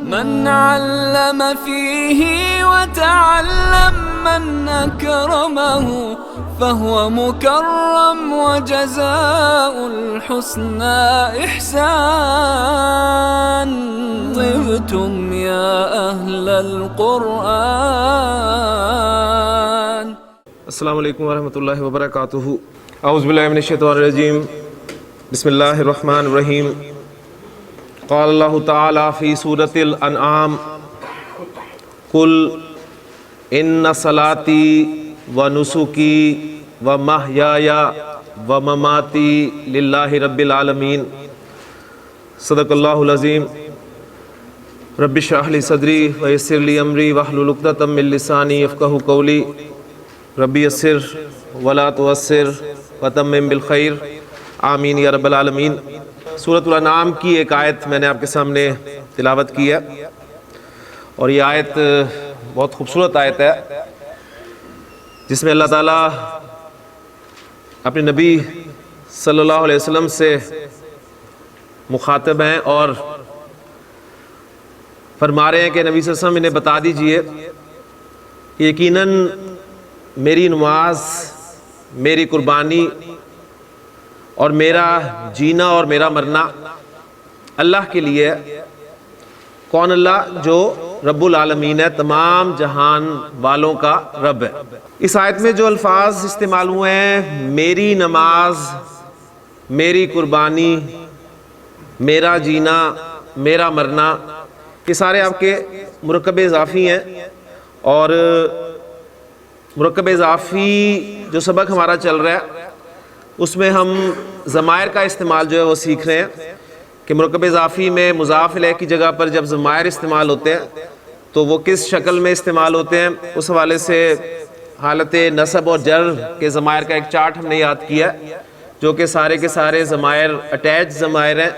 من علم فيه وتعلم من أكرمه فهو مكرم وجزاء الحسنى إحسان. طبتم يا أهل القرآن. السلام علیکم ورحمۃ اللہ وبرکاتہ. اعوذ باللہ من الشیطان الرجیم. بسم اللہ الرحمن الرحیم. قال اللہ تعالی فی سورۃ الانعام قل ان صلاتی ونسکی ومحیای ومماتی للہ رب العالمین. صدق اللہ العظیم. رب اشرح لی صدری ویسر لی امری واحلل عقدۃ من لسانی یفقہوا قولی. ربی یسر ولا تعسر وتمم بالخیر آمین یا رب العالمین. سورۃ الانعام کی ایک آیت میں نے آپ کے سامنے تلاوت کی ہے، اور یہ آیت بہت خوبصورت آیت ہے جس میں اللہ تعالیٰ اپنے نبی صلی اللہ علیہ وسلم سے مخاطب ہیں اور فرما رہے ہیں کہ نبی صلی اللہ علیہ وسلم انہیں بتا دیجئے کہ یقیناً میری نماز، میری قربانی اور میرا جینا اور میرا مرنا اللہ کے لیے ہے. کون اللہ؟ جو رب العالمین ہے، تمام جہان والوں کا رب ہے. اس آیت میں جو الفاظ استعمال ہوئے ہیں، میری نماز، میری قربانی، میرا جینا، میرا مرنا، یہ سارے آپ کے مرکب اضافی ہیں. اور مرکب اضافی جو سبق ہمارا چل رہا ہے اس میں ہم ضمائر کا استعمال جو ہے وہ سیکھ رہے ہیں کہ مرکب اضافی میں مضاف الیہ کی جگہ پر جب ضمائر استعمال ہوتے ہیں تو وہ کس شکل میں استعمال ہوتے ہیں. اس حوالے سے حالت نصب اور جر کے ضمائر کا ایک چارٹ ہم نے یاد کیا جو کہ سارے کے سارے ضمائر اٹیچ ضمائر ہیں.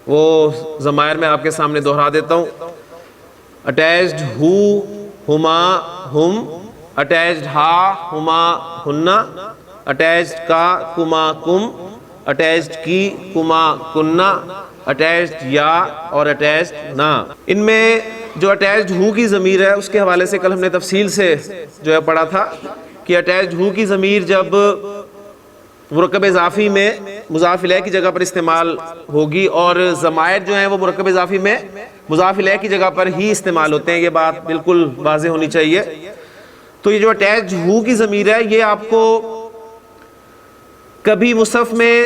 وہ ضمائر میں آپ کے سامنے دہرا دیتا ہوں. اٹیچڈ ہو، ہما، ہم، اٹیچڈ ہا، ہما، ہننا، اٹیچڈ کا، کما، کم، اٹیچڈ کی، کما، کننا، اٹیچڈ یا اور اٹیچڈ نا. ان میں جو اٹیچڈ ہو کی ضمیر ہے اس کے حوالے سے کل ہم نے تفصیل سے جو ہے پڑھا تھا کہ اٹیچڈ ہو کی ضمیر جب مرکب اضافی میں مضاف الیہ کی جگہ پر استعمال ہوگی اور ضمائر جو ہیں وہ مرکب اضافی میں مضاف الیہ کی جگہ پر ہی استعمال ہوتے ہیں. یہ بات بالکل واضح ہونی چاہیے. تو یہ جو اٹیچڈ ہو کی ضمیر ہے یہ آپ کو کبھی مصحف میں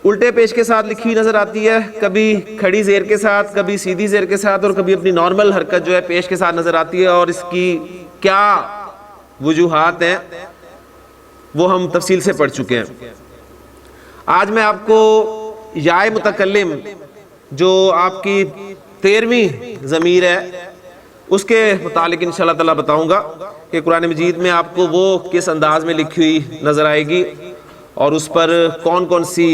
الٹے پیش کے ساتھ لکھی نظر آتی ہے، کبھی کھڑی زیر کے ساتھ، کبھی سیدھی زیر کے ساتھ، اور کبھی اپنی نارمل حرکت جو ہے پیش کے ساتھ نظر آتی ہے. اور اس کی کیا وجوہات ہیں وہ ہم تفصیل سے پڑھ چکے ہیں. آج میں آپ کو یا متکلم جو آپ کی 13ویں ضمیر ہے اس کے متعلق انشاءاللہ تعالیٰ بتاؤں گا کہ قرآن مجید میں آپ کو وہ کس انداز میں لکھی ہوئی نظر آئے گی اور اس پر کون کون سی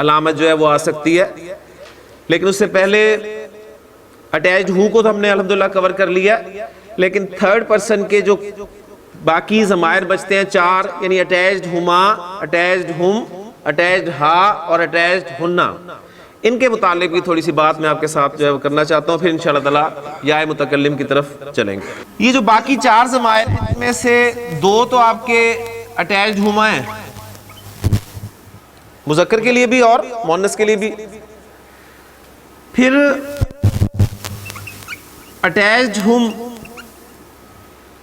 علامت جو ہے وہ آ سکتی ہے. لیکن اس سے پہلے اٹیچڈ ہو کو تو ہم نے الحمدللہ کور کر لیا، لیکن تھرڈ پرسن کے جو باقی ضمائر بچتے ہیں 4، یعنی اٹیچڈ ہما، اٹیچڈ ہم، اٹیچڈ ہا اور اٹیچڈ ہننا، ان کے متعلق بھی تھوڑی سی بات میں آپ کے ساتھ جو ہے وہ کرنا چاہتا ہوں. پھر انشاءاللہ تعالیٰ یا متکلم کی طرف چلیں گے. یہ جو باقی 4 ضمائر میں سے 2 تو آپ کے اٹیچڈ ہما ہیں، مذکر کے لیے بھی اور مؤنث کے لیے بھی. پھر اٹیچڈ ہم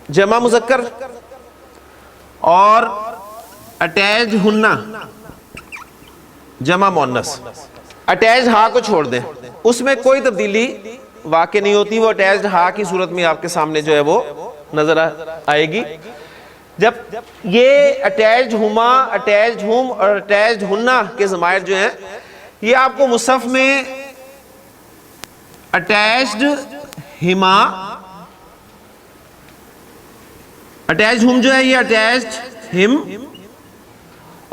جمع مذکر اور اٹیچڈ ہننا جمع مؤنث. اٹیچڈ ہا کو چھوڑ دیں، اس میں کوئی تبدیلی واقع نہیں ہوتی، وہ اٹیچڈ ہا کی صورت میں آپ کے سامنے جو ہے وہ نظر آئے گی. جب یہ اٹیچڈ ہما، اٹیچڈ ہم اور اٹیچڈ ہننا کے ضمائر جو ہیں یہ آپ کو مصحف میں اٹیچڈ ہما، اٹیچڈ ہم جو ہے یہ اٹیچڈ ہم،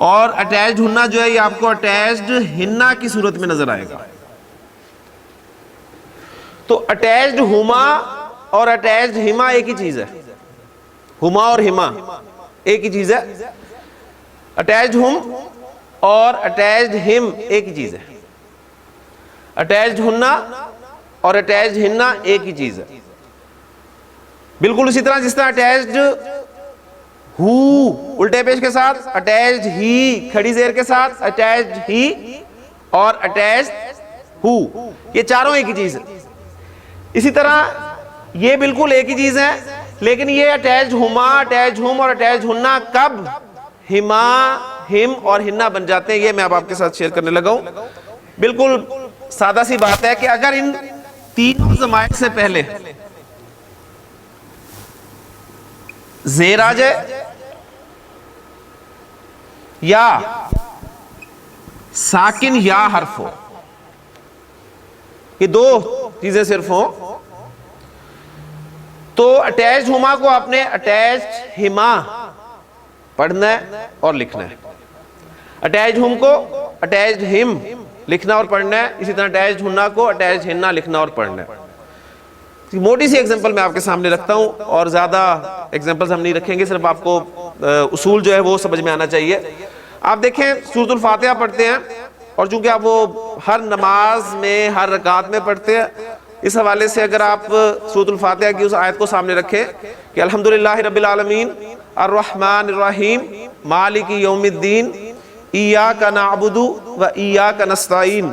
اور اٹیچڈ ہننا جو ہے یہ آپ کو اٹیچڈ ہننا کی صورت میں نظر آئے گا. تو اٹیچڈ ہما اور اٹیچڈ ہما ایک ہی چیز ہے. ہما اور ہما ایک ہی چیز ہے. اٹیچڈ ہم اور اٹیچڈ ہم ایک ہی چیز ہے. اٹیچڈ ہننا اور اٹیچڈ ہننا ایک ہی چیز ہے. بالکل اسی طرح جس طرح اٹیچڈ ہو الٹے پیش کے ساتھ، اٹیچڈ ہی کھڑی زیر کے ساتھ، اٹیچڈ ہی اور اٹیچڈ ہو، یہ چاروں ایک ہی چیز ہے. اسی طرح یہ بالکل ایک ہی چیز ہے، لیکن یہ اٹیچڈ ہما، اٹیچڈ ہم اور اٹیچڈ ہننا کب ہما، ہم اور ہننا بن جاتے ہیں، یہ میں اب آپ کے ساتھ شیئر کرنے لگا ہوں. بالکل سادہ سی بات ہے کہ اگر ان تینوں ضمائر سے پہلے زیر آ جائے یا ساکن یا حرف ہو، یہ دو چیزیں صرف ہوں، تو اٹیچڈ ہما کو آپ نے اٹیچڈ ہما پڑھنا ہے اور لکھنا ہے، اٹیچڈ ہم کو اٹیچڈ ہم لکھنا اور پڑھنا ہے، اسی طرح اٹیچڈ ہننا کو اٹیچڈ ہننا لکھنا اور پڑھنا ہے. موٹی سی ایگزامپل میں آپ کے سامنے رکھتا ہوں، اور زیادہ ایگزامپلز ہم نہیں رکھیں گے، صرف آپ کو اصول جو ہے وہ سمجھ میں آنا چاہیے. آپ دیکھیں سورۃ الفاتحہ پڑھتے ہیں، اور چونکہ آپ وہ ہر نماز میں ہر رکعت میں پڑھتے ہیں، اس حوالے سے اگر آپ سورۃ الفاتحہ کی اس آیت کو سامنے رکھیں کہ الحمدللہ رب العالمین الرحمن الرحیم مالک یوم الدین ایاک نعبد و ایاک نستعین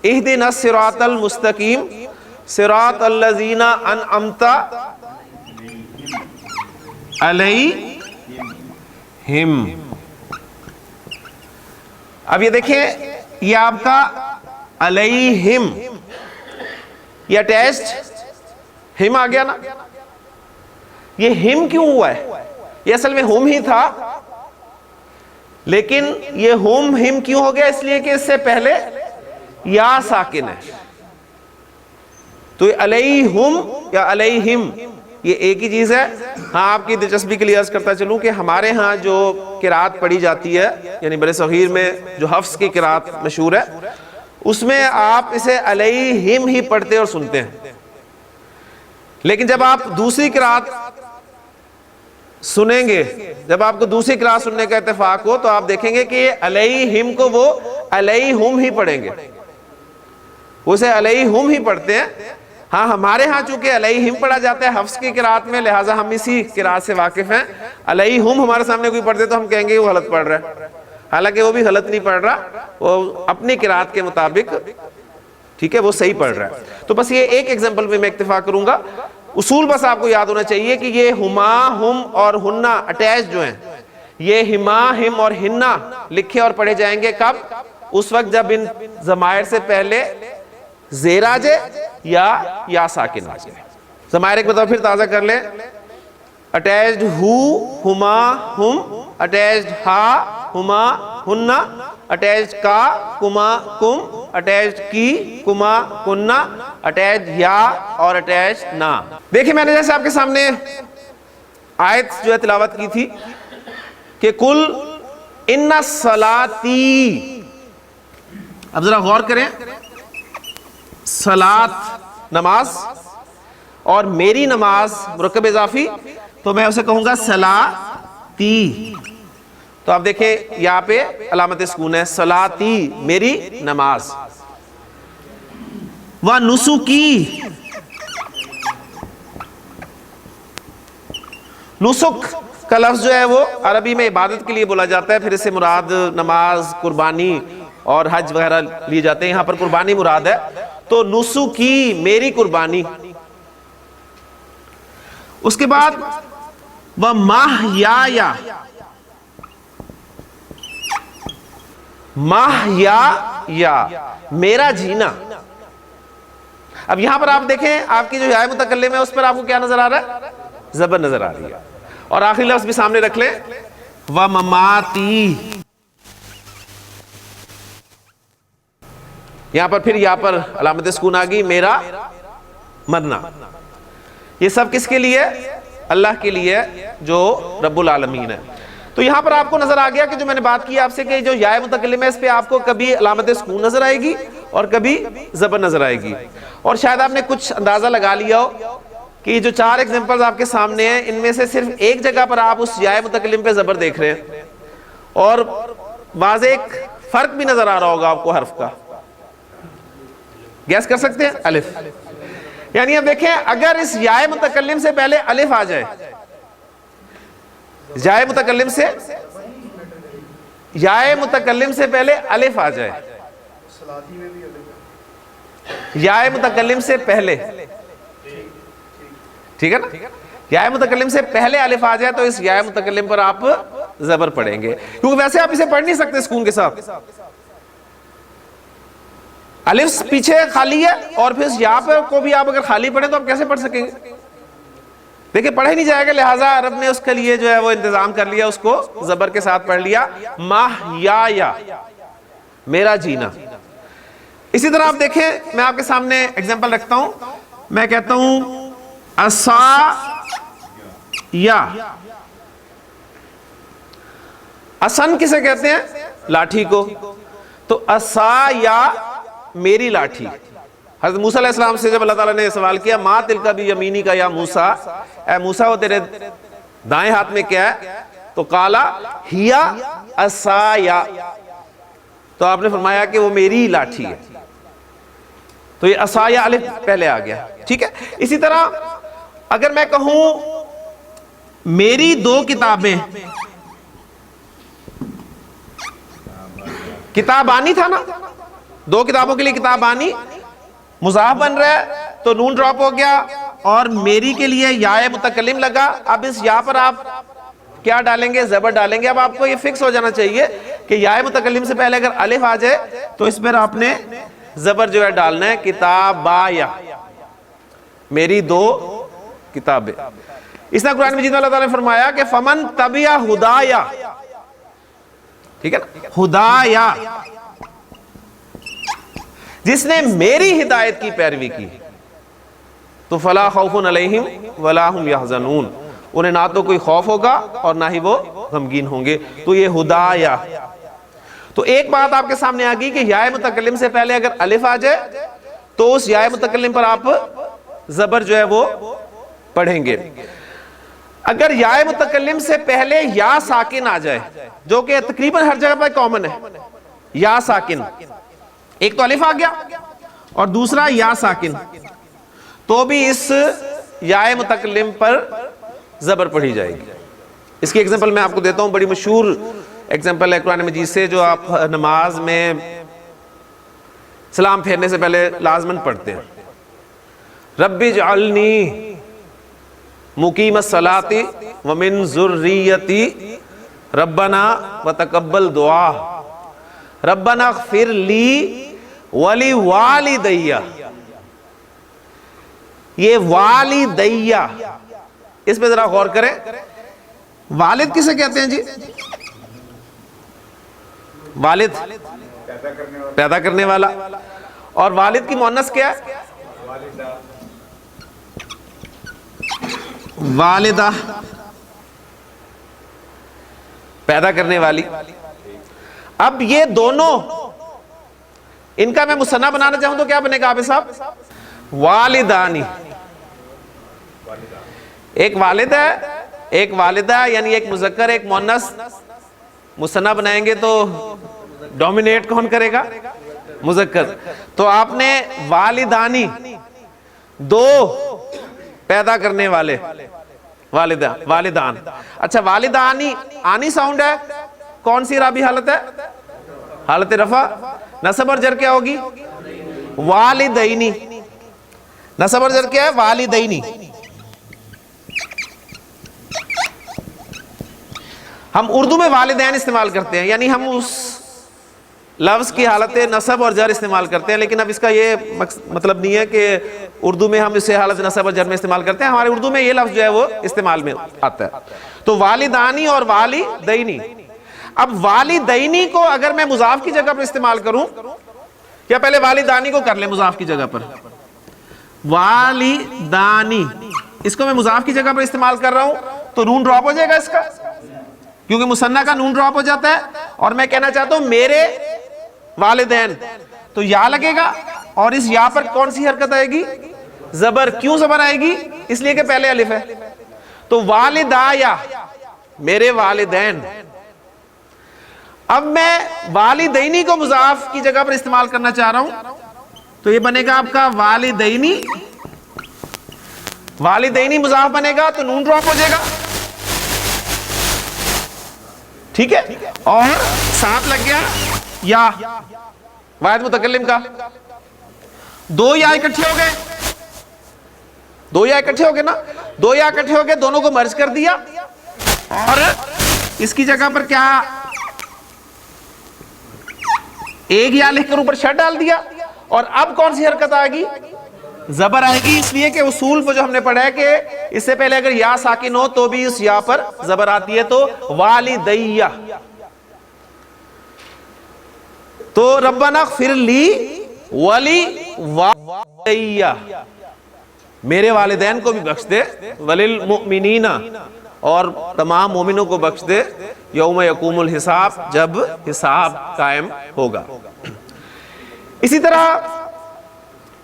اہدنا الصراط المستقیم صراط الذین انعمت علیہم. اب یہ دیکھیں، یہ آپ کا علیہم، یہ اٹیچڈ ہم آ گیا نا. یہ ہم کیوں ہوا ہے؟ یہ اصل میں ہم ہی تھا، لیکن یہ ہم کیوں ہو گیا؟ اس لیے کہ اس سے پہلے یا ساکن ہے. تو یہ علیہم یا علیہم یہ ایک ہی چیز ہے. ہاں، آپ کی دلچسپی کے لیے عرض کرتا چلوں کہ ہمارے ہاں جو قرات پڑھی جاتی ہے، یعنی بر صغیر میں جو حفظ کی قرات مشہور ہے، اس میں آپ اسے علیہم ہی پڑھتے اور سنتے ہیں. لیکن جب آپ دوسری قرات سنیں گے، جب آپ کو دوسری قرات سننے کا اتفاق ہو، تو آپ دیکھیں گے کہ علیہم کو وہ علیہم ہی پڑھیں گے، اسے علیہم ہی پڑھتے ہیں. ہاں، ہمارے ہاں چونکہ علیہم پڑھا جاتا ہے حفظ کی قرات میں، لہٰذا ہم اسی قرات سے واقف ہیں. علیہم ہمارے سامنے کوئی پڑھتے تو ہم کہیں گے وہ غلط پڑھ رہا ہے، حالانکہ وہ بھی غلط نہیں پڑھ رہا، وہ اپنی قرات کے مطابق ٹھیک ہے وہ صحیح پڑھ رہا ہے. تو بس یہ ایک ایگزامپل میں اکتفا کروں گا. اصول بس آپ کو یاد ہونا چاہیے کہ یہ ہما، ہم اور ہننا اٹیچ جو ہیں، یہ ہما، ہم اور ہننا لکھے اور پڑھے جائیں گے کب؟ اس وقت جب ان ضمائر سے پہلے زیر آ جائے یا ساکن آ جائے. ضمائر ایک مطلب پھر تازہ کر لیں: اٹیچڈ ہو ہما ہم، اٹیچڈ ہا ہما ہننا، اٹیچڈ کا کما کم، اٹیچڈ کی کما کننا، اٹیچڈ یا اور اٹیچڈ نا. دیکھیں، میں نے جیسے آپ کے سامنے آیت جو ہے تلاوت کی تھی کہ کل ان صلاتی، اب ذرا غور کریں، صلات نماز اور میری نماز مرکب اضافی، تو میں اسے کہوں گا صلاتی. تو آپ دیکھیں یہاں پہ علامت سکون ہے، صلاتی میری نماز. و نسکی، نسک کا لفظ جو ہے وہ عربی میں عبادت کے لیے بولا جاتا ہے، پھر اس سے مراد نماز، قربانی اور حج وغیرہ لیے جاتے ہیں. یہاں پر قربانی مراد ہے، تو نسکی میری قربانی. اس کے بعد وہ ماہیا، ماہیا میرا جینا. اب یہاں پر آپ دیکھیں، آپ کی جو یا متکلم ہے اس پر آپ کو کیا نظر آ رہا ہے؟ زبر نظر آ رہی ہے. اور آخری لفظ بھی سامنے رکھ لیں، و مماتی. یہاں پر پھر یہاں پر علامت سکون آ گئی، میرا مرنا. یہ سب کس کے لیے؟ اللہ کے لیے جو رب العالمین ہے. تو یہاں پر آپ کو نظر آ گیا کہ جو میں نے بات کی آپ سے کہ جو یا متکلم ہے اس پہ آپ کو کبھی علامت سکون نظر آئے گی اور کبھی زبر نظر آئے گی. اور شاید آپ نے کچھ اندازہ لگا لیا ہو کہ جو 4 ایگزامپلز آپ کے سامنے ہیں، ان میں سے صرف ایک جگہ پر آپ اس یا متکلم پہ زبر دیکھ رہے ہیں، اور واضح ایک فرق بھی نظر آ رہا ہوگا آپ کو حرف کا. گیس کر سکتے ہیں؟ الف. یعنی اب دیکھیں اگر اس یائے متکلم سے پہلے الف آ جائے، یائے متکلم سے پہلے الف آ جائے، یائے متکلم سے پہلے، ٹھیک ہے نا، یائے متکلم سے پہلے الف آ جائے تو اس یائے متکلم پر آپ زبر پڑھیں گے، کیونکہ ویسے آپ اسے پڑھ نہیں سکتے سکون کے ساتھ، الف پیچھے خالی ہے اور پھر یا پر کو بھی آپ اگر خالی پڑھیں تو آپ کیسے پڑھ سکیں گے؟ دیکھیں پڑھا ہی نہیں جائے گا، لہٰذا عرب نے اس کے لیے جو ہے وہ انتظام کر لیا، اس کو زبر کے ساتھ پڑھ لیا، ماہیا، میرا جینا۔ اسی طرح آپ دیکھیں، میں آپ کے سامنے ایگزامپل رکھتا ہوں، میں کہتا ہوں اسا یا، اسن کسے کہتے ہیں؟ لاٹھی کو، تو اسا یا میری لاٹھی۔ حضرت موسیٰ علیہ السلام سے جب اللہ تعالیٰ نے سوال کیا ما تلک بیمینی کا یا موسیٰ، اے موسیٰ وہ تیرے دائیں ہاتھ میں کیا ہے؟ تو قالا ہیا اسایا، تو آپ نے فرمایا کہ وہ میری لاٹھی ہے، تو یہ اسایا الف پہلے آ گیا، ٹھیک ہے۔ اسی طرح اگر میں کہوں میری دو کتابیں، کتابانی تھا نا، دو کتابوں کے لیے کتابانی، مضاف بن رہا ہے تو نون ڈراپ ہو گیا اور میری کے لیے یائے متکلم لگا، اب اس یا پر آپ کیا ڈالیں گے؟ زبر ڈالیں گے۔ اب آپ کو یہ فکس ہو جانا چاہیے کہ یائے متکلم سے پہلے اگر الف آ جائے تو اس پر آپ نے زبر جو ہے ڈالنا ہے، کتابایا، میری دو کتابیں۔ اس طرح قرآن مجید میں اللہ تعالیٰ نے فرمایا کہ فمن تبع ہدایا، ٹھیک ہے نا، ہدایا، جس نے میری ہدایت کی پیروی کی تو فلا خوف علیہم ولا هم يحزنون، انہیں نہ تو کوئی خوف ہوگا اور نہ ہی وہ غمگین ہوں گے، تو یہ ہدایا۔ تو ایک بات آپ کے سامنے آ گئی کہ یائے متکلم سے پہلے اگر الف آ جائے تو اس یائے متکلم پر آپ زبر جو ہے وہ پڑھیں گے۔ اگر یائے متکلم سے پہلے یا ساکن آ جائے، جو کہ تقریباً ہر جگہ پر کامن ہے، یا ساکن، ایک تو الف آ گیا اور دوسرا یا ساکن، تو بھی اس یائے متکلم پر زبر پڑھی جائے گی۔ اس کی ایگزامپل میں آپ کو دیتا ہوں، بڑی مشہور ایگزامپل ہے قرآن مجید سے، جو آپ نماز میں سلام پھیرنے سے پہلے لازماً پڑھتے ہیں، رب اجعلنی مقیم الصلاۃ ومن ذریتی ربنا وتقبل دعا ربنا اغفر لی ولی والدیہ۔ یہ والدیہ، اس پہ ذرا غور کریں، والد کسے کہتے ہیں جی؟ والد پیدا کرنے والا، اور والد کی مؤنث کیا ہے؟ والدہ، پیدا کرنے والی۔ اب یہ دونوں، ان کا میں مثنیٰ بنانا چاہوں تو کیا بنے گا آپ صاحب؟ والدانی، ایک والد ہے ایک والدہ، یعنی ایک مذکر ایک مؤنث، مثنیٰ بنائیں گے تو ڈومینیٹ کون کرے گا؟ مذکر۔ تو آپ نے والدانی، دو پیدا کرنے والے، والدہ، والدان۔ اچھا والدانی آنی ساؤنڈ ہے، کون سی رابی حالت ہے؟ حالت رفع۔ نصب اور جر کیا ہوگی؟ والدینی، نصب اور جر کیا ہے؟ والدینی۔ ہم اردو میں والدین استعمال کرتے ہیں، یعنی ہم اس لفظ کی حالت نصب اور جر استعمال کرتے ہیں، لیکن اب اس کا یہ مطلب نہیں ہے کہ اردو میں ہم اسے حالت نصب اور جر میں استعمال کرتے ہیں، ہمارے اردو میں یہ لفظ جو ہے وہ استعمال میں آتا ہے۔ تو والدانی اور والدینی۔ اب والدینی کو اگر میں مضاف کی جگہ پر استعمال کروں، یا پہلے والدانی کو کر لیں مضاف کی جگہ پر، والدانی، اس کو میں مضاف کی جگہ پر استعمال کر رہا ہوں تو نون ڈراپ ہو جائے گا اس کا، کیونکہ مثنیٰ کا نون ڈراپ ہو جاتا ہے، اور میں کہنا چاہتا ہوں میرے والدین، تو یا لگے گا، اور اس یا پر کون سی حرکت آئے گی؟ زبر۔ کیوں زبر آئے گی؟ اس لیے کہ پہلے الف ہے۔ تو والدایا، میرے والدین۔ اب میں والدینی کو مضاف کی جگہ پر استعمال کرنا چاہ رہا ہوں تو یہ بنے گا آپ کا والدینی والدینی مضاف بنے گا تو نون ڈراپ ہو جائے گا، ٹھیک ہے، اور ساتھ لگ گیا یا واحد متکلم کا، دو یا اکٹھے ہو گئے، دو یا اکٹھے ہو گئے نا، دو یا اکٹھے ہو گئے، دونوں کو مرج کر دیا اور اس کی جگہ پر کیا ایک یا لکھ کر اوپر شد ڈال دیا، اور اب کون سی حرکت آئے گی؟ زبر آئے گی، اس لیے کہ اصول کو جو ہم نے پڑھا ہے کہ اس سے پہلے اگر یا ساکن ہو تو بھی اس یا پر زبر آتی ہے، تو والدیہ، تو ربنا اغفر لی ولی والدیہ، میرے والدین کو بھی بخش دے، وللمؤمنین، اور تمام مومنوں کو بخش دے، یوم یقوم الحساب، جب حساب قائم ہوگا۔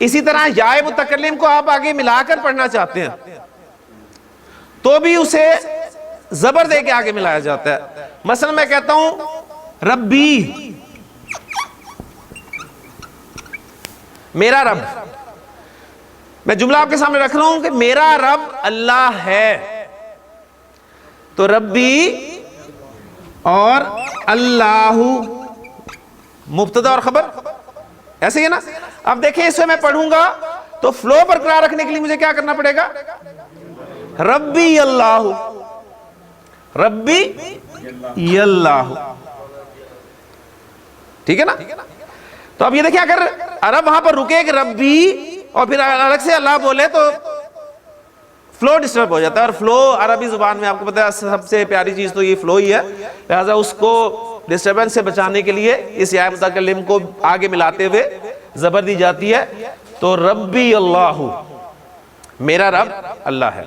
اسی طرح یا متکلم کو آپ آگے ملا کر پڑھنا چاہتے ہیں تو بھی اسے زبر دے کے آگے ملایا جاتا ہے۔ مثلا میں کہتا ہوں ربی، میرا رب، میں جملہ آپ کے سامنے رکھ رہا ہوں کہ میرا رب اللہ ہے، تو ربی اور اللہ مبتدا اور خبر، ایسے ہی ہے نا۔ اب دیکھیں اس سے میں پڑھوں گا تو فلو برقرار رکھنے کے لیے مجھے کیا کرنا پڑے گا؟ ربی اللہ، ربی اللہ، ٹھیک ہے نا۔ تو اب یہ دیکھیں اگر عرب وہاں پر رکے کہ ربی اور پھر الگ سے اللہ بولے تو فلو ڈسٹرب ہو جاتا ہے، اور فلو عربی زبان میں آپ کو پتہ ہے سب سے پیاری چیز تو یہ فلو ہی ہے، لہٰذا اس کو ڈسٹربنس سے بچانے کے لیے اس یا متکلم کو آگے ملاتے ہوئے زبر دی جاتی ہے، تو ربی اللہ، میرا رب اللہ ہے۔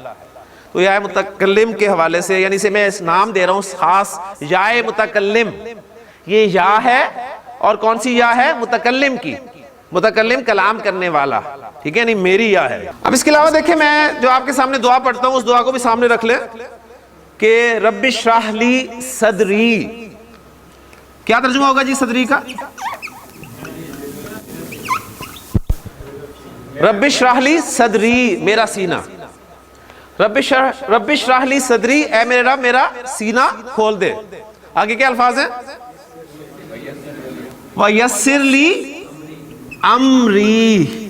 تو یا متکلم کے حوالے سے، یعنی سے میں اس نام دے رہا ہوں خاص یا متکلم، یہ یا ہے، اور کون سی یا ہے؟ متکلم کی، متکلم کلام کرنے والا، ٹھیک ہے، نہیں میری یا ہے۔ اب اس کے علاوہ دیکھیں میں جو آپ کے سامنے دعا پڑھتا ہوں اس دعا کو بھی سامنے رکھ لیں کہ رب اشرح لی صدری، کیا ترجمہ ہوگا جی صدری کا؟ رب اشرح لی صدری، میرا سینہ، رب اشرح لی صدری، اے میرے رب میرا سینہ کھول دے۔ آگے کیا الفاظ ہیں؟ وَيَسِّرْ لِي امری،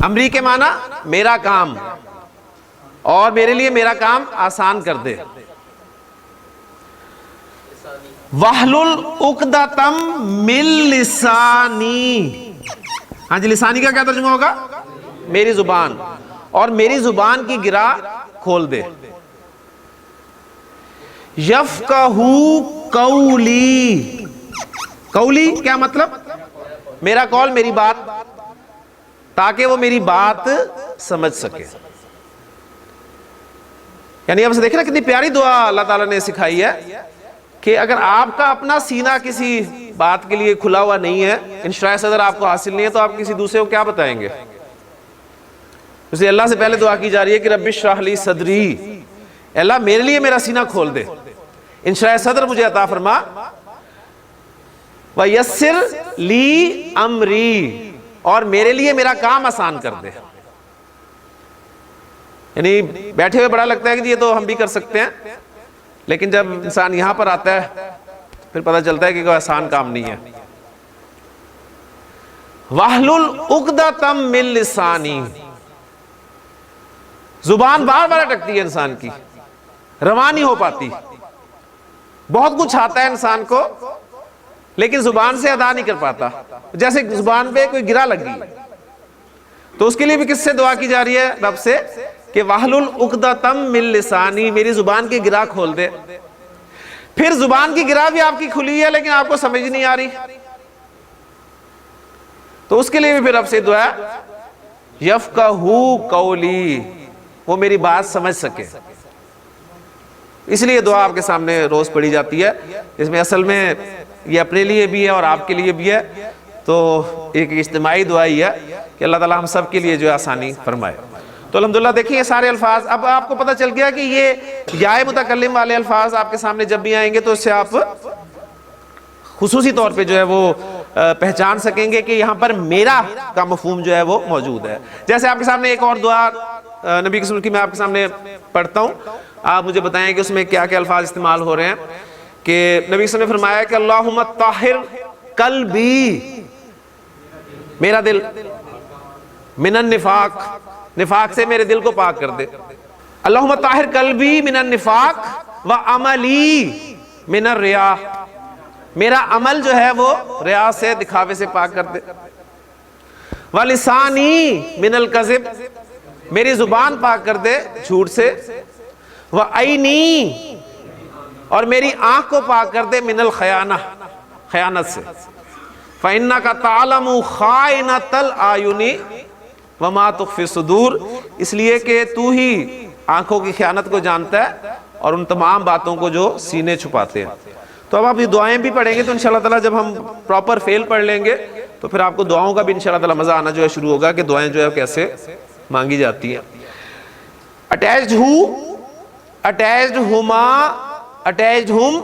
امری کے معنی میرا کام، اور میرے لیے میرا کام آسان کر دے۔ وَحْلُلْ عُقْدَةً مِّن لِسَانِي، ہاں جی لسانی کا کیا ترجمہ ہوگا؟ میری زبان، اور میری زبان کی گرہ کھول دے۔ یفقہوا قولی، قولی کیا مطلب؟ میرا قول، میری بات، تاکہ وہ میری بات سمجھ سکے۔ یعنی اب سے دیکھیں نا کتنی پیاری دعا اللہ تعالیٰ نے سکھائی ہے کہ اگر آپ کا اپنا سینہ کسی بات کے لیے کھلا ہوا نہیں ہے، انشراح صدر آپ کو حاصل نہیں ہے، تو آپ کسی دوسرے کو کیا بتائیں گے؟ اسے اللہ سے پہلے دعا کی جا رہی ہے کہ رب اشرح لی صدری، اللہ میرے لیے میرا سینہ کھول دے، انشراح صدر مجھے عطا فرما، وَيَسِّرْ لِي امری، اور میرے لیے میرا کام آسان کر دے۔ یعنی بیٹھے ہوئے بڑا لگتا ہے کہ یہ تو ہم بھی کر سکتے ہیں، لیکن جب انسان یہاں پر آتا ہے پھر پتہ چلتا ہے کہ کوئی آسان کام نہیں ہے۔ وَحْلُلْ عُقْدَةً مِّن لِسَانِي، زبان بار بار اٹکتی ہے انسان کی، رواں نہیں ہو پاتی، بہت کچھ آتا ہے انسان کو لیکن زبان سے ادا نہیں کر پاتا، جیسے زبان پہ کوئی گرہ لگ گئی، تو اس کے لیے بھی کس سے دعا کی جا رہی ہے؟ رب سے، کہ وَحْلُلْ عُقْدَةً مِّن لِسَانِي، میری زبان کی گرہ کھول دے۔ پھر زبان کی گرہ بھی آپ کی کھلی ہے لیکن آپ کو سمجھ نہیں آ رہی، تو اس کے لیے بھی پھر رب سے دعا یفقہوا قولی، وہ میری بات سمجھ سکے۔ اس لیے دعا آپ کے سامنے روز پڑھی جاتی ہے، اس میں اصل میں یہ اپنے لیے بھی ہے اور آپ کے لیے بھی ہے، تو ایک اجتماعی دعا ہی ہے کہ اللہ تعالیٰ ہم سب کے لیے جو آسانی فرمائے۔ تو الحمدللہ دیکھیں یہ سارے الفاظ، اب آپ کو پتہ چل گیا کہ یہ یا متکلم والے الفاظ آپ کے سامنے جب بھی آئیں گے تو اس سے آپ خصوصی طور پہ جو ہے وہ پہچان سکیں گے کہ یہاں پر میرا کا مفہوم جو ہے وہ موجود ہے۔ جیسے آپ کے سامنے ایک اور دعا نبی کی سنت کی میں آپ کے سامنے پڑھتا ہوں, آپ مجھے بتائیں کہ اس میں کیا کیا الفاظ استعمال ہو رہے ہیں. کہ نبی صلی اللہ علیہ وسلم نے فرمایا کہ اللہم طاہر قلبی, میرا دل, من النفاق, نفاق سے میرے دل کو پاک کر دے. اللہم طاہر قلبی من النفاق وعملی من الریا, میرا عمل جو ہے وہ ریا سے, دکھاوے سے پاک کر دے. وَلِسَانِي مِنَ الْكَذِبِ, میری زبان پاک کر دے جھوٹ سے. وَعَيْنِي, اور میری آنکھ کو پاک کر دے من الخیانہ, خیانت سے. فَإِنَّكَ تَعْلَمُ خَائِنَةَ الْأَعْيُنِ وَمَا تُخْفِي الصُّدُورِ, اس لیے کہ تو ہی آنکھوں کی خیانت کو جانتا ہے اور ان تمام باتوں کو جو سینے چھپاتے ہیں. تو اب آپ یہ دعائیں بھی پڑھیں گے تو انشاءاللہ تعالیٰ جب ہم پراپر فیل پڑھ لیں گے تو پھر آپ کو دعاؤں کا بھی انشاءاللہ تعالیٰ مزہ آنا جو ہے شروع ہوگا کہ دعائیں جو ہے کیسے مانگی جاتی ہیں. اٹیچڈ ہو, اٹیچڈ ہما, اٹیچڈ ہم,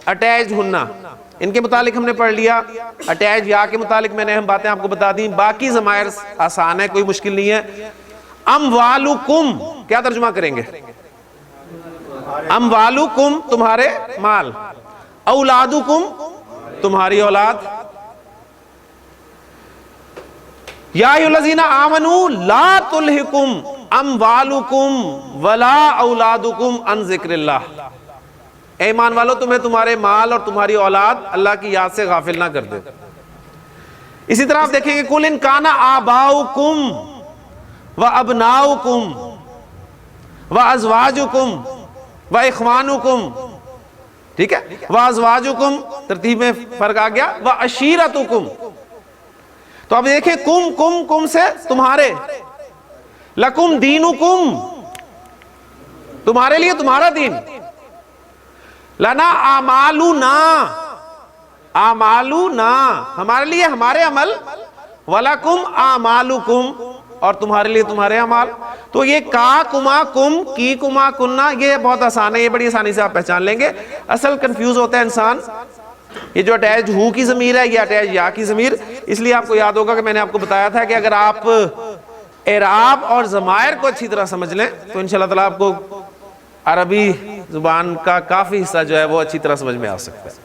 اٹیچڈ ہننا, ان کے متعلق ہم نے پڑھ لیا. اٹیچ یا کے متعلق میں نے ہم باتیں آپ کو بتا دیں. باقی ضمائر آسان ہے, کوئی مشکل نہیں ہے. اموالکم کیا ترجمہ کریں گے؟ اموالکم تمہارے مال, اولادکم تمہاری اولاد. یا ایھا الذین آمنوا لا تلہکم اموالکم ولا اولادکم عن ذکر اللہ, اے ایمان والو تمہیں تمہارے مال اور تمہاری اولاد اللہ کی یاد سے غافل نہ کر دے. اسی طرح آپ دیکھیں گے قل ان کان آباؤکم وابناؤکم وازواجکم واخوانکم, ٹھیک ہے, وازواجکم ترتیب میں فرق آ گیا, وعشیرتکم. تو اب دیکھیں کم کم کم سے تمہارے, لکم دینکم تمہارے لیے تمہارا دین, لنا اعمالنا اعمالنا ہمارے لیے ہمارے عمل, ولکم اعمالکم اور تمہارے لیے تمہارے اعمال. تو یہ کا کما کم, کی کما کننا, یہ بہت آسان ہے, یہ بڑی آسانی سے آپ پہچان لیں گے. اصل کنفیوز ہوتا ہے انسان, یہ جو اٹیچ ہو کی ضمیر ہے یہ اٹیچ یا کی ضمیر. اس لیے آپ کو یاد ہوگا کہ میں نے آپ کو بتایا تھا کہ اگر آپ اعراب اور ضمائر کو اچھی طرح سمجھ لیں تو انشاءاللہ تعالیٰ آپ کو عربی زبان کا کافی حصہ جو ہے وہ اچھی طرح سمجھ میں آ سکتا ہے.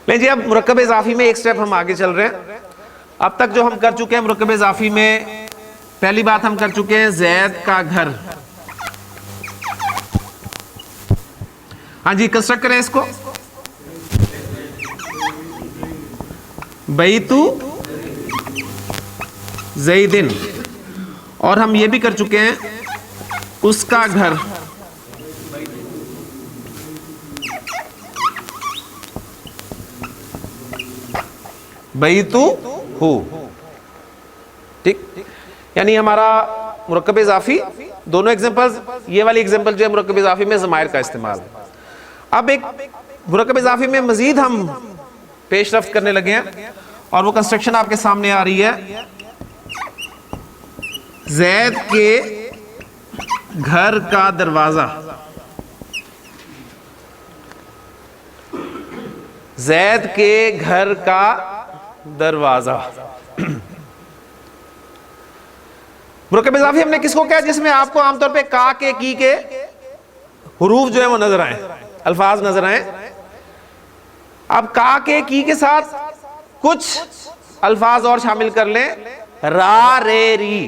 لیکن جی اب مرکب اضافی میں ایک سٹیپ ہم آگے چل رہے ہیں. اب تک جو ہم کر چکے ہیں مرکب اضافی میں, پہلی بات ہم کر چکے ہیں زید کا گھر. ہاں جی کنسٹرکٹ کریں اس کو, بیتو زیدن. اور ہم یہ بھی کر چکے ہیں اس کا گھر, بیتو ہو, ٹھیک. یعنی ہمارا مرکب اضافی دونوں ایگزامپل, یہ والی ایگزامپل جو ہے مرکب اضافی میں ضمائر کا استعمال. اب ایک مرکب اضافی میں مزید ہم پیش رفت کرنے لگے ہیں اور وہ کنسٹرکشن آپ کے سامنے آ رہی ہے. زید کے گھر کا دروازہ, زید کے گھر کا دروازہ. مرکب اضافی ہم نے کس کو کہا؟ جس میں آپ کو عام طور پہ کا کے کی کے حروف جو ہیں وہ نظر آئیں, الفاظ نظر آئیں. اب کا کے کی کے ساتھ کچھ الفاظ اور شامل کر لیں, را رے ری,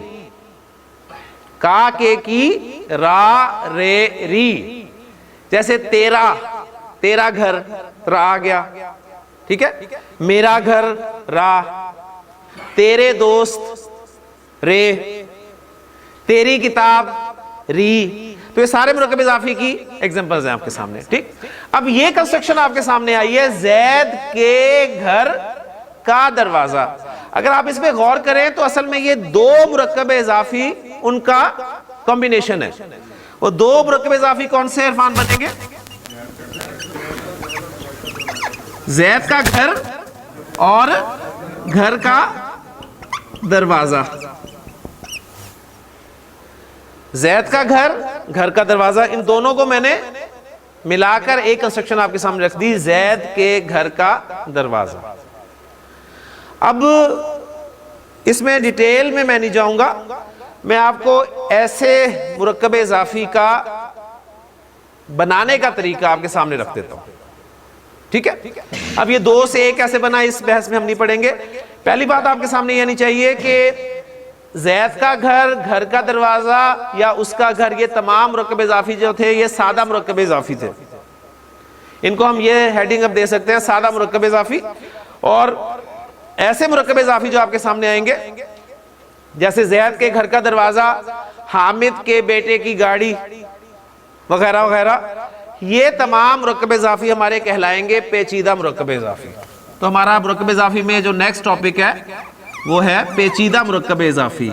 کا کے کی را رے ری. جیسے تیرا, تیرا گھر را آ گیا, ٹھیک ہے. میرا گھر را, تیرے دوست رے, تیری کتاب ری. تو یہ سارے مرکب اضافی کی ایگزامپلز ہیں آپ کے سامنے, ٹھیک. اب یہ کنسٹرکشن آپ کے سامنے آئی ہے زید کے گھر کا دروازہ. اگر آپ اس پہ غور کریں تو اصل میں یہ دو مرکب اضافی ان کا کمبینیشن ہے. وہ دو مرکب اضافی کون سے عرفان بنیں گے؟ زید کا گھر اور گھر کا دروازہ. زید کا گھر, گھر کا دروازہ, ان دونوں کو میں نے ملا کر ایک کنسٹرکشن آپ کے سامنے رکھ دی, زید کے گھر کا دروازہ. اب اس میں ڈیٹیل میں نہیں جاؤں گا, میں آپ کو ایسے مرکب اضافی کا بنانے کا طریقہ آپ کے سامنے رکھ دیتا ہوں، ٹھیک ہے؟ اب یہ 2 سے 1 کیسے بنا اس بحث میں ہم نہیں پڑھیں گے. پہلی بات آپ کے سامنے یہ نہیں چاہیے کہ زید کا گھر، گھر کا دروازہ یا اس کا گھر، یہ تمام مرکب اضافی جو تھے یہ سادہ مرکب اضافی تھے. ان کو ہم یہ ہیڈنگ اب دے سکتے ہیں، سادہ مرکب اضافی. اور ایسے مرکب اضافی جو آپ کے سامنے آئیں گے جیسے زید کے گھر کا دروازہ، حامد کے بیٹے کی گاڑی وغیرہ وغیرہ، یہ تمام مرکب اضافی ہمارے کہلائیں گے پیچیدہ مرکب اضافی. تو ہمارا مرکب اضافی میں جو نیکسٹ ٹاپک ہے وہ ہے پیچیدہ مرکب اضافی.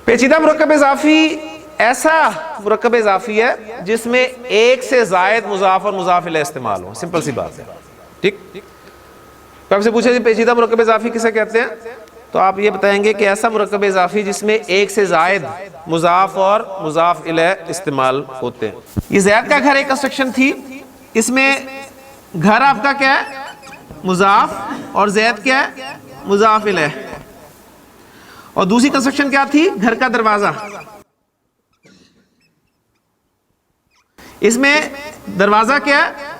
پیچیدہ مرکب اضافی ایسا مرکب اضافی ہے جس میں ایک سے زائد مضاف اور مضاف الیہ استعمال ہو. سمپل سی بات ہے، ٹھیک؟ آپ سے پوچھے جی پیچیدہ مرکب اضافی کسے کہتے ہیں، تو آپ یہ بتائیں گے کہ ایسا مرکب اضافی جس میں ایک سے زائد مضاف اور مضاف الیہ استعمال ہوتے ہیں. یہ زید کا گھر ایک کنسٹرکشن تھی، اس میں گھر آپ کا کیا ہے؟ مضاف، اور زید کیا ہے؟ مضاف الیہ. اور دوسری کنسٹرکشن کیا تھی؟ گھر کا دروازہ. اس میں دروازہ کیا ہے؟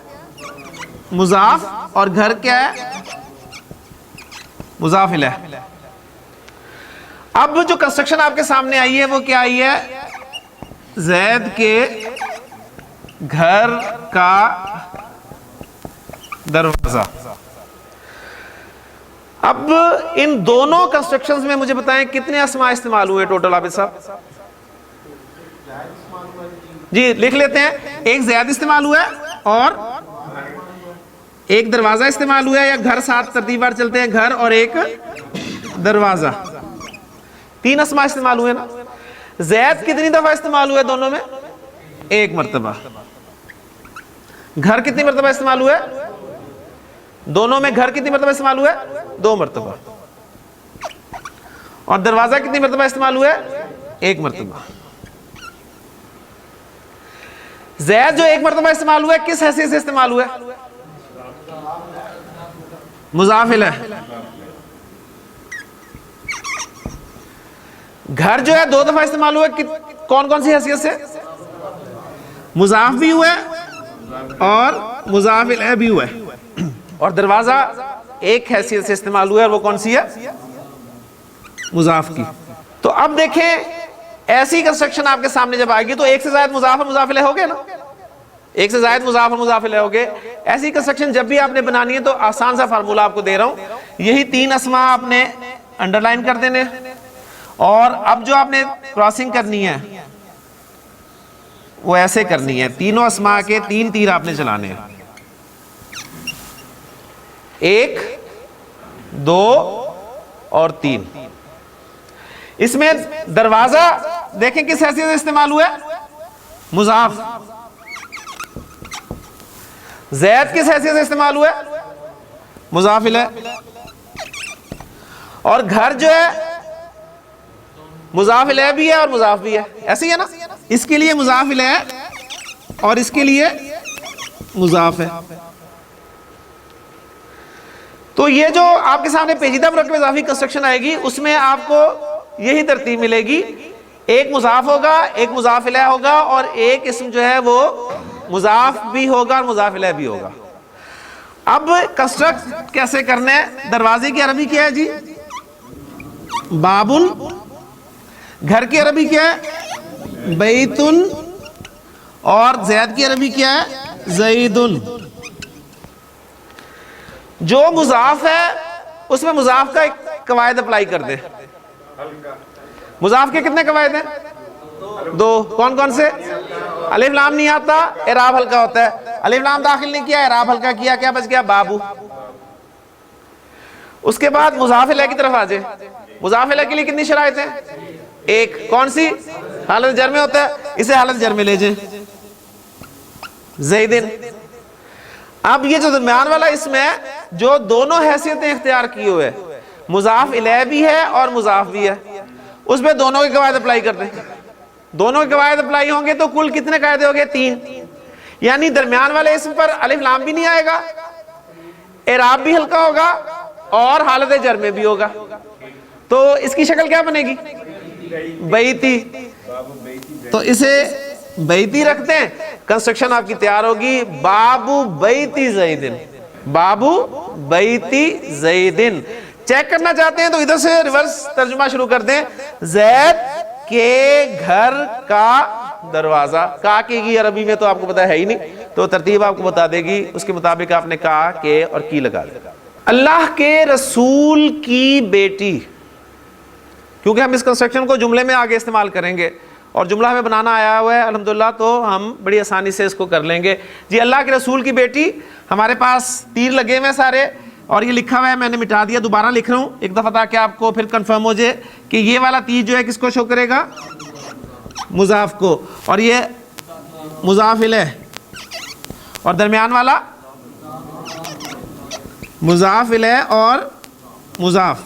مضاف، اور گھر کیا ہے؟ مضاف الیہ. اب جو کنسٹرکشن آپ کے سامنے آئی ہے وہ کیا آئی ہے؟ زید کے گھر کا دروازہ. اب ان دونوں کنسٹرکشنز میں مجھے بتائیں کتنے اسماء استعمال ہوئے ٹوٹل عابد صاحب؟ جی لکھ لیتے ہیں. ایک زید استعمال ہوا ہے اور ایک دروازہ استعمال ہوا ہے، یا گھر ساتھ ترتیب وار چلتے ہیں، گھر اور ایک دروازہ. 3 اسماء استعمال ہوئے نا. زید کتنی دفعہ استعمال ہوئے دونوں میں؟ 1 مرتبہ. گھر کتنی مرتبہ استعمال ہوئے دونوں میں؟ گھر کتنی مرتبہ استعمال ہوئے؟ 2 مرتبہ. اور دروازہ کتنی مرتبہ استعمال ہوئے؟ 1 مرتبہ. زید جو 1 مرتبہ استعمال ہوئے کس حیثیت سے استعمال ہوئے؟ مضاف الیہ. گھر جو ہے 2 دفعہ استعمال ہوئے، کون کون سی حیثیت سے؟ مضاف بھی ہوئے اور مضاف الیہ بھی ہوئے. اور دروازہ ایک حیثیت سے استعمال ہوا ہے، وہ کون سی ہے؟ مضاف کی. تو اب دیکھیں ایسی کنسٹرکشن آپ کے سامنے جب آئے گی تو ایک سے زائد مضاف اور مضاف الیہ ہو گئے نا، ایک سے زائد مضاف اور مضاف الیہ ہو گئے. ایسی کنسٹرکشن جب بھی آپ نے بنانی ہے تو آسان سا فارمولہ آپ کو دے رہا ہوں، یہی 3 اسماء آپ نے انڈر لائن کر دینے، اور اب جو آپ نے کراسنگ کرنی ہے وہ ایسے کرنی ہے. تینوں اسماء کے 3 تیر آپ نے چلانے ہیں، 1 2 اور 3. اس میں دروازہ دیکھیں کس حیثیت سے استعمال ہوا ہے؟ مضاف. زید کس حیثیت سے استعمال ہوا ہے؟ مضاف الیہ. اور گھر جو ہے مضاف الیہ بھی ہے اور مضاف بھی ہے، ایسے ہی ہے نا. اس کے لیے مضاف الیہ اور اس کے لیے مضاف ہے. تو یہ جو آپ کے سامنے پیچیدہ مرکب اضافی کنسٹرکشن آئے گی اس میں آپ کو یہی ترتیب ملے گی، ایک مضاف ہوگا، ایک مضاف الیہ ہوگا، اور ایک اسم جو ہے وہ مضاف بھی ہوگا اور مضاف الیہ بھی ہوگا. اب کنسٹرکٹ کیسے کرنا ہے؟ دروازے کی عربی کیا ہے جی؟ بابن. گھر کی عربی کیا ہے؟ بیتن. اور زید کی عربی کیا ہے؟ زیدن. جو مضاف ہے اس میں مضاف کا ایک قواعد اپلائی کر دیں. مضاف کے کتنے قواعد ہیں؟ 2. کون کون سے؟ الف لام نہیں آتا، اعراب ہلکا ہوتا ہے. الف لام داخل نہیں کیا، اعراب ہلکا کیا، کیا بچ گیا؟ بابو. اس کے بعد مضاف الیہ کی طرف آ جائیں. مضاف الیہ کے لیے کتنی شرائط ہیں؟ 1. کون سی؟ حالت جر میں ہوتا ہے، اسے حالت جر میں لے جائیں. زیدن. اب یہ جو درمیان والا اسم ہے جو دونوں حیثیتیں اختیار کی ہوئے، مضاف الیہ بھی ہے اور مضاف بھی ہے، اس پہ دونوں کے قواعد اپلائی کرتے ہیں. دونوں کے قواعد اپلائی ہوں گے تو کل کتنے قاعدے ہو گئے؟ 3. یعنی درمیان والے اسم پر الف لام بھی نہیں آئے گا, اعراب بھی ہلکا ہوگا اور حالت جر میں بھی ہوگا. تو اس کی شکل کیا بنے گی؟ بیتی. تو اسے بیتی رکھتے ہیں, کنسٹرکشن آپ کی تیار ہوگی, بابو بیتی زیدن, بابو بیتی زیدن. چیک کرنا چاہتے ہیں تو ادھر سے ریورس ترجمہ شروع کر دیں, زید کے گھر کا دروازہ. کا کی عربی میں تو آپ کو پتا ہے ہی نہیں, تو ترتیب آپ کو بتا دے گی, اس کے مطابق آپ نے کا, کے اور کی لگا دے. اللہ کے رسول کی بیٹی, کیونکہ ہم اس کنسٹرکشن کو جملے میں آگے استعمال کریں گے اور جملہ ہمیں بنانا آیا ہوا ہے الحمدللہ, تو ہم بڑی آسانی سے اس کو کر لیں گے. جی اللہ کے رسول کی بیٹی, ہمارے پاس تیر لگے ہوئے ہیں سارے اور یہ لکھا ہوا ہے, میں نے مٹا دیا, دوبارہ لکھ رہا ہوں ایک دفعہ تاکہ آپ کو پھر کنفرم ہو جائے کہ یہ والا تیر جو ہے کس کو شو کرے گا؟ مضاف کو, اور یہ مضاف الیہ, اور درمیان والا مضاف الیہ اور مضاف.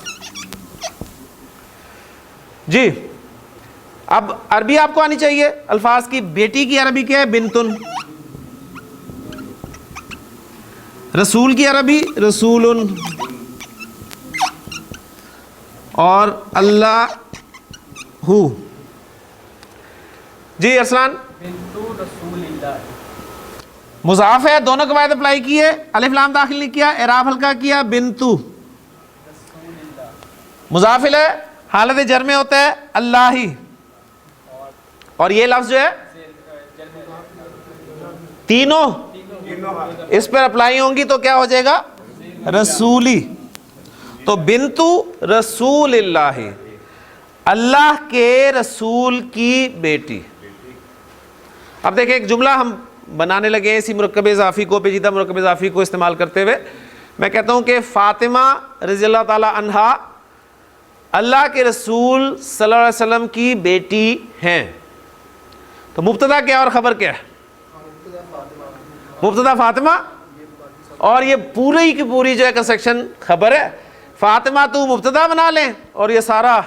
جی اب عربی آپ کو آنی چاہیے الفاظ کی. بیٹی کی عربی کیا ہے؟ بنتن. رسول کی عربی رسول. اور اللہ ہو. جی ارسلان, مضاف ہے, دونوں قواعد اپلائی کی ہے, الف لام داخل نہیں کیا, اعراب ہلکا کیا, بنتو. مضاف الیہ حالت جر میں ہوتا ہے اللہ ہی, اور یہ لفظ جو ہے تینوں اس پر اپلائی ہوں گی تو کیا ہو جائے گا؟ رسولی. تو بنتو رسول اللہ, اللہ کے رسول کی بیٹی. اب دیکھیں ایک جملہ ہم بنانے لگے ہیں اسی مرکب اضافی کو, پیچیدہ مرکب اضافی کو استعمال کرتے ہوئے. میں کہتا ہوں کہ فاطمہ رضی اللہ تعالی عنہا اللہ کے رسول صلی اللہ علیہ وسلم کی بیٹی ہیں. تو مبتدا کیا اور خبر کیا ہے؟ مبتدا فاطمہ, اور یہ پوری کی پوری جو ہے کنسٹرکشن خبر ہے. فاطمہ تو مبتدا بنا لیں اور یہ سارا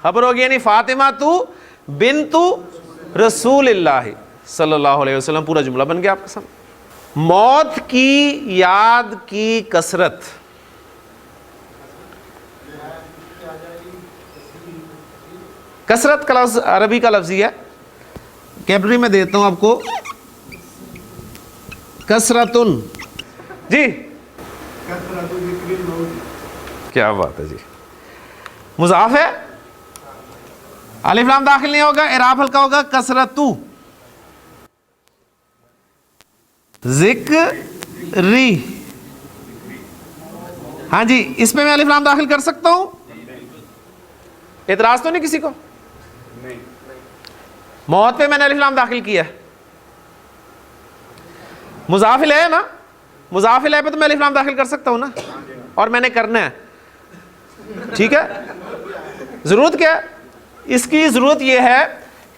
خبر ہوگی, یعنی فاطمہ تو بنتو رسول اللہ صلی اللہ علیہ وسلم, پورا جملہ بن گیا آپ کے سامنے. موت کی یاد کی کثرت, کثرت کا لفظ عربی کا لفظ ہی ہے, کیبلری میں دیتا ہوں آپ کو, کثرتن. جی کیا بات ہے جی, مضاف ہے, الف لام داخل نہیں ہوگا, اعراب ہلکا ہوگا, کثرتو. ذکری, ہاں جی اس پہ میں الف لام داخل کر سکتا ہوں, اعتراض تو نہیں کسی کو؟ موت پہ میں نے الف لام داخل کیا ہے, مضاف الیہ ہے نا, مضاف الیہ پہ تو میں الف لام داخل کر سکتا ہوں نا, اور میں نے کرنا ہے. ٹھیک ہے, ضرورت کیا ہے اس کی؟ ضرورت یہ ہے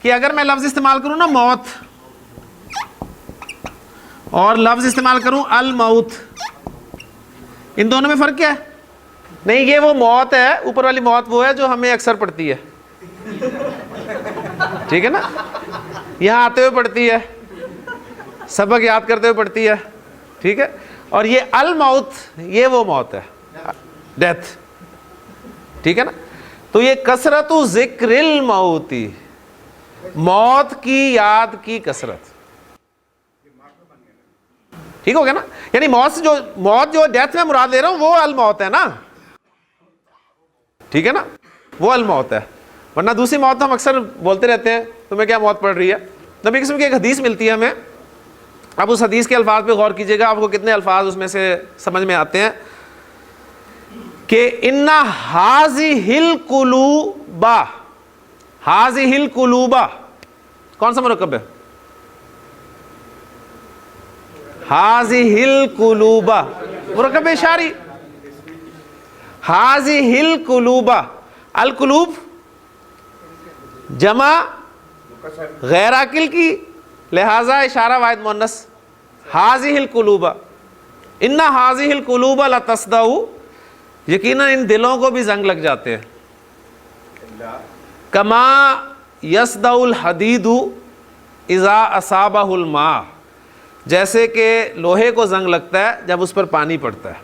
کہ اگر میں لفظ استعمال کروں نا موت, اور لفظ استعمال کروں الموت, ان دونوں میں فرق کیا ہے؟ نہیں, یہ وہ موت ہے, اوپر والی موت وہ ہے جو ہمیں اکثر پڑتی ہے, ٹھیک ہے نا, یہاں آتے ہوئے پڑتی ہے, سبق یاد کرتے ہوئے پڑتی ہے, ٹھیک ہے. اور یہ الموت, یہ وہ موت ہے, ڈیتھ, ٹھیک ہے نا. تو یہ کثرت ذکر الموتی, موت کی یاد کی کثرت, ٹھیک ہو گیا نا. یعنی موت جو ڈیتھ میں مراد لے رہا ہوں وہ الموت ہے نا, ٹھیک ہے نا, وہ الموت ہے. ورنہ دوسری موت تو ہم اکثر بولتے رہتے ہیں تمہیں کیا موت پڑ رہی ہے. نبی قسم کی ایک حدیث ملتی ہے ہمیں, اب اس حدیث کے الفاظ پہ غور کیجئے گا, آپ کو کتنے الفاظ اس میں سے سمجھ میں آتے ہیں کہ اِنَّ هَذِهِ الْقُلُوبَ, هَذِهِ الْقُلُوبَ کون سا مرکب ہے؟ هَذِهِ الْقُلُوبَ مرکب اشاری, هَذِهِ الْقُلُوبَ, القلوب جمع غیر عاقل کی, لہذا اشارہ واحد مؤنث, هَذِهِ الْقُلُوبَ, اِنَّ هَذِهِ الْقُلُوبَ لَتَصْدَعُ, یقیناً ان دلوں کو بھی زنگ لگ جاتے ہیں, کما یصدع الحدید اذا اصابہ الماء جیسے کہ لوہے کو زنگ لگتا ہے جب اس پر پانی پڑتا ہے.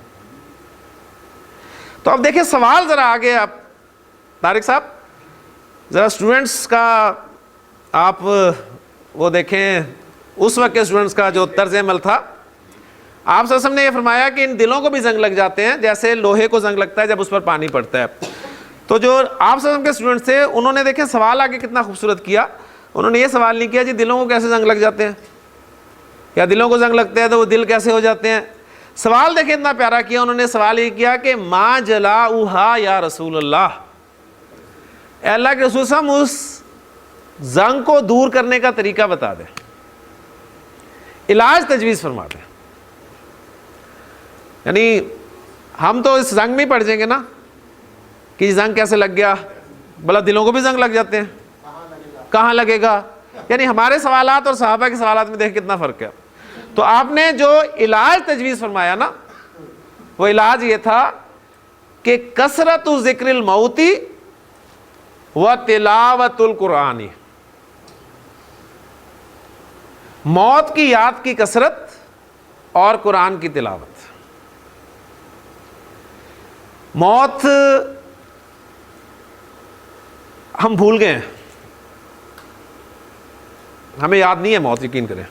تو اب دیکھیں سوال ذرا آگے. آپ طارق صاحب ذرا اسٹوڈنٹس کا آپ وہ دیکھیں اس وقت کے اسٹوڈنٹس کا جو طرز عمل تھا. آپ صلی اللہ علیہ وسلم نے یہ فرمایا کہ ان دلوں کو بھی زنگ لگ جاتے ہیں جیسے لوہے کو زنگ لگتا ہے جب اس پر پانی پڑتا ہے. تو جو آپ صلی اللہ علیہ وسلم کے اسٹوڈنٹس تھے انہوں نے دیکھیں سوال آگے کتنا خوبصورت کیا. انہوں نے یہ سوال نہیں کیا جی دلوں کو کیسے زنگ لگ جاتے ہیں, یا دلوں کو زنگ لگتے ہیں تو وہ دل کیسے ہو جاتے ہیں. سوال دیکھیں اتنا پیارا کیا. انہوں نے سوال یہ کیا کہ ما جلاؤہا یا رسول اللہ, اے اللہ کے رسول صلی اللہ علیہ وسلم اس زنگ کو دور کرنے کا طریقہ بتا دیں, علاج تجویز فرما دیں. یعنی ہم تو اس زنگ میں ہی پڑ جائیں گے نا کہ زنگ کیسے لگ گیا, بلا دلوں کو بھی زنگ لگ جاتے ہیں, کہاں لگے گا. یعنی ہمارے سوالات اور صحابہ کے سوالات میں دیکھ کتنا فرق ہے. تو آپ نے جو علاج تجویز فرمایا نا وہ علاج یہ تھا کہ کثرت ذکر الموتی و تلاوت القرآن, موت کی یاد کی کثرت اور قرآن کی تلاوت. موت ہم بھول گئے ہیں, ہمیں یاد نہیں ہے موت, یقین کریں.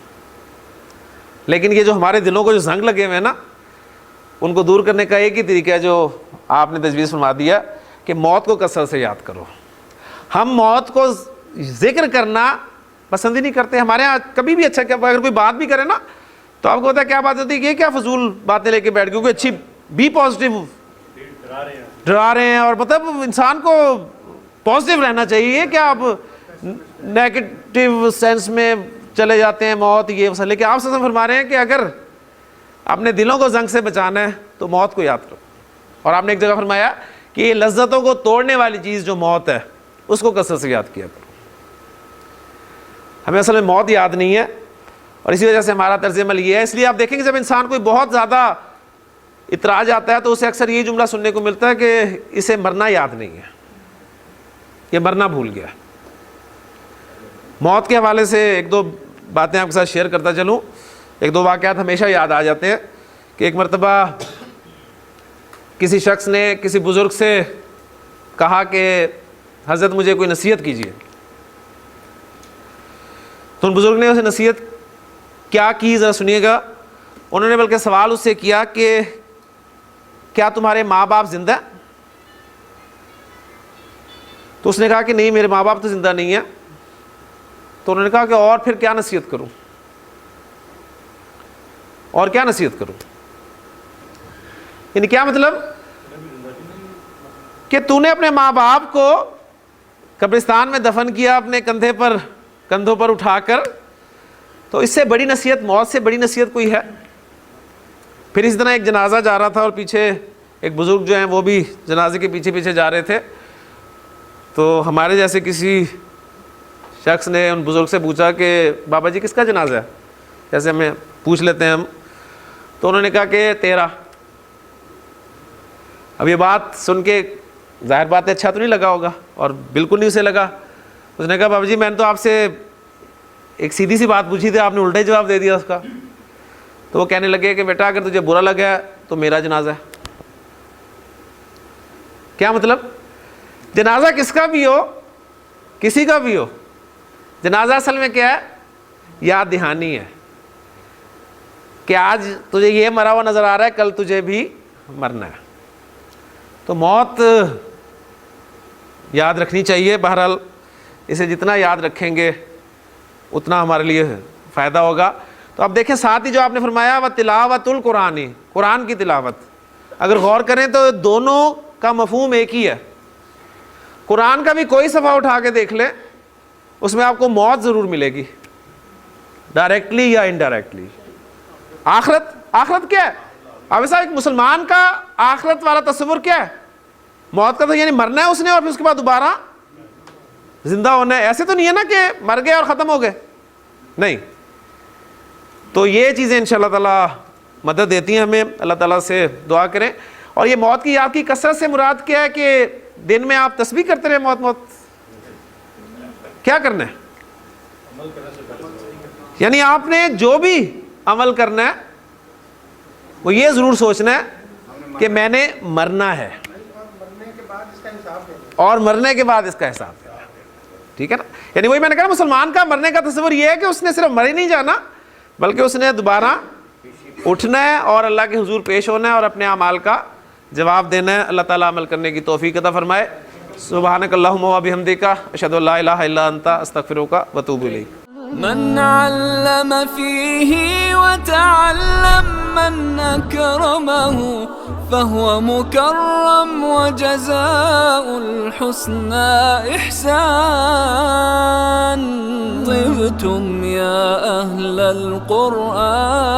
لیکن یہ جو ہمارے دلوں کو جو زنگ لگے ہوئے ہیں نا ان کو دور کرنے کا ایک ہی طریقہ ہے جو آپ نے تجویز فرما دیا کہ موت کو کثرت سے یاد کرو. ہم موت کو ذکر کرنا پسند ہی نہیں کرتے. ہمارے ہاں کبھی بھی اچھا کیا اگر کوئی بات بھی کرے نا تو آپ کو پتا ہے کیا بات ہوتی ہے, یہ کیا فضول باتیں لے کے بیٹھ گئے, کوئی اچھی بی پازیٹیو ڈرا رہے ہیں. اور مطلب انسان کو پازیٹیو رہنا چاہیے, کیا آپ نیگیٹو سینس میں چلے جاتے ہیں موت یہ مسئلے. کہ آپ سے فرما رہے ہیں کہ اگر اپنے دلوں کو زنگ سے بچانا ہے تو موت کو یاد کرو. اور آپ نے ایک جگہ فرمایا کہ یہ لذتوں کو توڑنے والی چیز جو موت ہے اس کو کثرت سے یاد کیا کرو. ہمیں اصل میں موت یاد نہیں ہے اور اسی وجہ سے ہمارا طرز عمل یہ ہے. اس لیے آپ دیکھیں گے جب انسان کوئی بہت زیادہ اطراج آتا ہے تو اسے اکثر یہ جملہ سننے کو ملتا ہے کہ اسے مرنا یاد نہیں ہے, یہ مرنا بھول گیا. موت کے حوالے سے ایک دو باتیں آپ کے ساتھ شیئر کرتا چلوں. ایک دو واقعات ہمیشہ یاد آ جاتے ہیں کہ ایک مرتبہ کسی شخص نے کسی بزرگ سے کہا کہ حضرت مجھے کوئی نصیحت کیجیے. تو ان بزرگ نے اسے نصیحت کیا کی ذرا سنیے گا. انہوں نے بلکہ سوال اس سے کیا کہ کیا تمہارے ماں باپ زندہ ہیں؟ تو اس نے کہا کہ نہیں میرے ماں باپ تو زندہ نہیں ہیں. تو انہوں نے کہا کہ اور پھر کیا نصیحت کروں, اور کیا نصیحت کروں. یعنی کیا مطلب کہ تو نے اپنے ماں باپ کو قبرستان میں دفن کیا اپنے کندھوں پر اٹھا کر, تو اس سے بڑی نصیحت, موت سے بڑی نصیحت کوئی ہے؟ پھر اس طرح ایک جنازہ جا رہا تھا اور پیچھے ایک بزرگ جو ہیں وہ بھی جنازے کے پیچھے پیچھے جا رہے تھے. تو ہمارے جیسے کسی شخص نے ان بزرگ سے پوچھا کہ بابا جی کس کا جنازہ ہے, جیسے ہمیں پوچھ لیتے ہیں ہم. تو انہوں نے کہا کہ تیرا. اب یہ بات سن کے ظاہر بات ہے اچھا تو نہیں لگا ہوگا, اور بالکل نہیں اسے لگا. اس نے کہا بابا جی میں نے تو آپ سے ایک سیدھی سی بات پوچھی تھی, آپ نے الٹا ہی جواب دے دیا اس کا. تو وہ کہنے لگے کہ بیٹا اگر تجھے برا لگا ہے تو میرا جنازہ ہے. کیا مطلب؟ جنازہ کس کا بھی ہو, کسی کا بھی ہو, جنازہ اصل میں کیا ہے؟ یاد دہانی ہے کہ آج تجھے یہ مرا ہوا نظر آ رہا ہے, کل تجھے بھی مرنا ہے. تو موت یاد رکھنی چاہیے. بہرحال اسے جتنا یاد رکھیں گے اتنا ہمارے لیے فائدہ ہوگا. تو اب دیکھیں ساتھ ہی جو آپ نے فرمایا وہ تلاوت القرآن, قرآن کی تلاوت. اگر غور کریں تو دونوں کا مفہوم ایک ہی ہے. قرآن کا بھی کوئی صفحہ اٹھا کے دیکھ لیں اس میں آپ کو موت ضرور ملے گی, ڈائریکٹلی یا انڈائریکٹلی. آخرت کیا ہے؟ اب ایسا ایک مسلمان کا آخرت والا تصور کیا ہے؟ موت کا تو یعنی مرنا ہے اس نے اور پھر اس کے بعد دوبارہ زندہ ہونا ہے. ایسے تو نہیں ہے نا کہ مر گئے اور ختم ہو گئے, نہیں. تو یہ چیزیں انشاءاللہ تعالیٰ مدد دیتی ہیں ہمیں. اللہ تعالیٰ سے دعا کریں. اور یہ موت کی یاد کی کثرت سے مراد کیا ہے کہ دن میں آپ تسبیح کرتے رہے موت موت. کیا کرنا ہے؟ یعنی آپ نے جو بھی عمل کرنا ہے وہ یہ ضرور سوچنا ہے کہ میں نے مرنا ہے اور مرنے کے بعد اس کا حساب دینا ہے. ٹھیک ہے نا؟ یعنی وہی میں نے کہا مسلمان کا مرنے کا تصور یہ ہے کہ اس نے صرف مر ہی نہیں جانا بلکہ اس نے دوبارہ اٹھنا ہے اور اللہ کے حضور پیش ہونا ہے اور اپنے اعمال کا جواب دینا ہے. اللہ تعالیٰ عمل کرنے کی توفیق عطا فرمائے. سبحانک اللہم و بحمدک اشہد ان لا الہ الا انت استغفرک و اتوب الیک. من علم فيه وتعلم من أكرمه فهو مكرم وجزاء الحسنى إحسان. طبتم يا أهل القرآن.